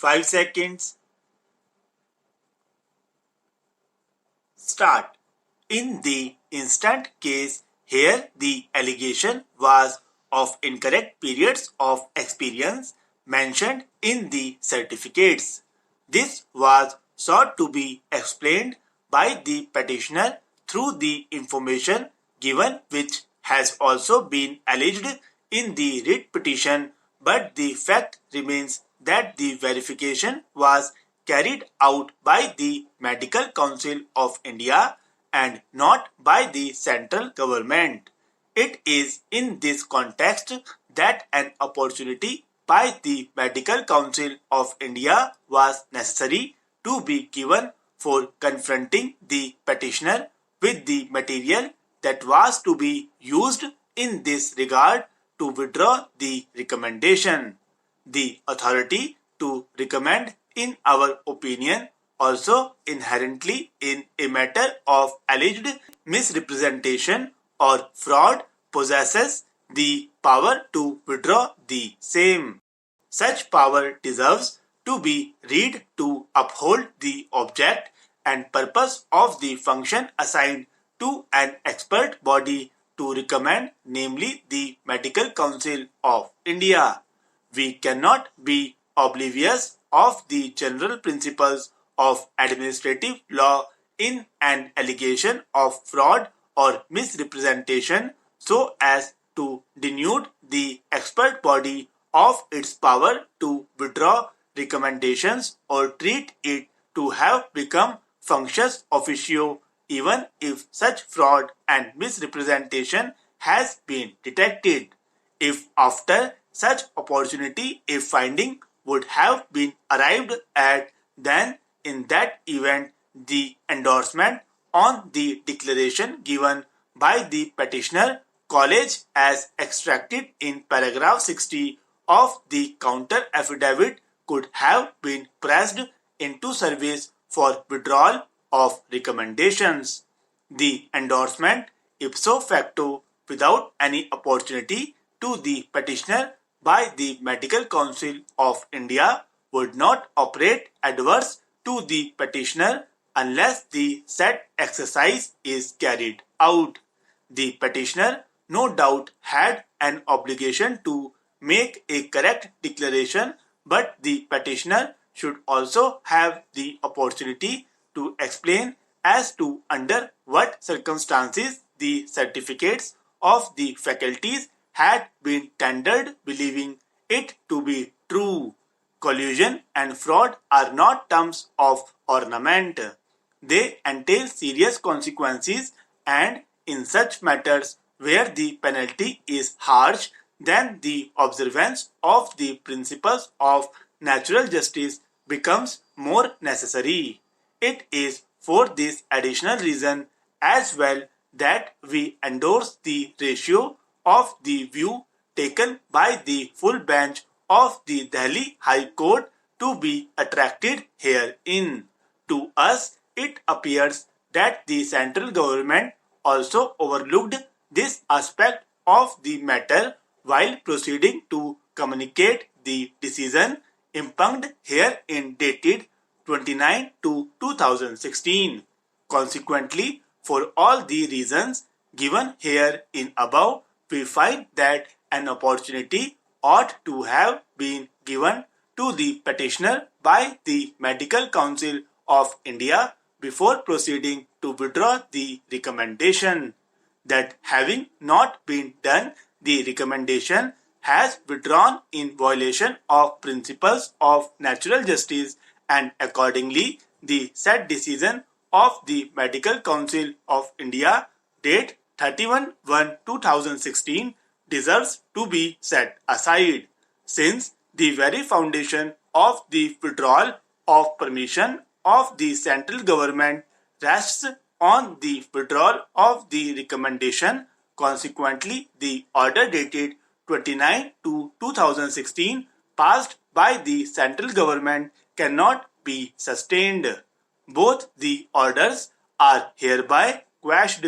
5 seconds. Start. In the instant case, here the allegation was of incorrect periods of experience mentioned in the certificates. This was sought to be explained by the petitioner through the information given, which has also been alleged in the writ petition, but the fact remains that the verification was carried out by the Medical Council of India and not by the central government. It is in this context that an opportunity by the Medical Council of India was necessary to be given for confronting the petitioner with the material that was to be used in this regard to withdraw the recommendation. The authority to recommend, in our opinion, also inherently in a matter of alleged misrepresentation or fraud possesses the power to withdraw the same. Such power deserves to be read to uphold the object and purpose of the function assigned to an expert body to recommend, namely the Medical Council of India. We cannot be oblivious of the general principles of administrative law in an allegation of fraud or misrepresentation so as to denude the expert body of its power to withdraw recommendations or treat it to have become functus officio, even if such fraud and misrepresentation has been detected. If after such opportunity a finding would have been arrived at, then in that event the endorsement on the declaration given by the petitioner Knowlege as extracted in paragraph 60 of the counter affidavit could have been pressed into service for withdrawal of recommendations. The endorsement ipso facto, without any opportunity to the petitioner by the Medical Council of India, would not operate adverse to the petitioner unless the said exercise is carried out. The petitioner no doubt had an obligation to make a correct declaration, but the petitioner should also have the opportunity to explain as to under what circumstances the certificates of the faculties had been tendered, believing it to be true. Collusion and fraud are not terms of ornament. They entail serious consequences, and in such matters where the penalty is harsh, then the observance of the principles of natural justice becomes more necessary. It is for this additional reason as well that we endorse the ratio of the view taken by the full bench of the Delhi High Court to be attracted herein. To us, it appears that the central government also overlooked this aspect of the matter while proceeding to communicate the decision impugned herein dated 29/2016. Consequently, for all the reasons given herein above, we find that an opportunity ought to have been given to the petitioner by the Medical Council of India before proceeding to withdraw the recommendation. That having not been done, the recommendation has withdrawn in violation of principles of natural justice, and accordingly the said decision of the Medical Council of India date 31/1/2016 deserves to be set aside, since the very foundation of the withdrawal of permission of the central government rests on the withdrawal of the recommendation. Consequently, the order dated 29/2016 passed by the central government cannot be sustained. Both the orders are hereby quashed.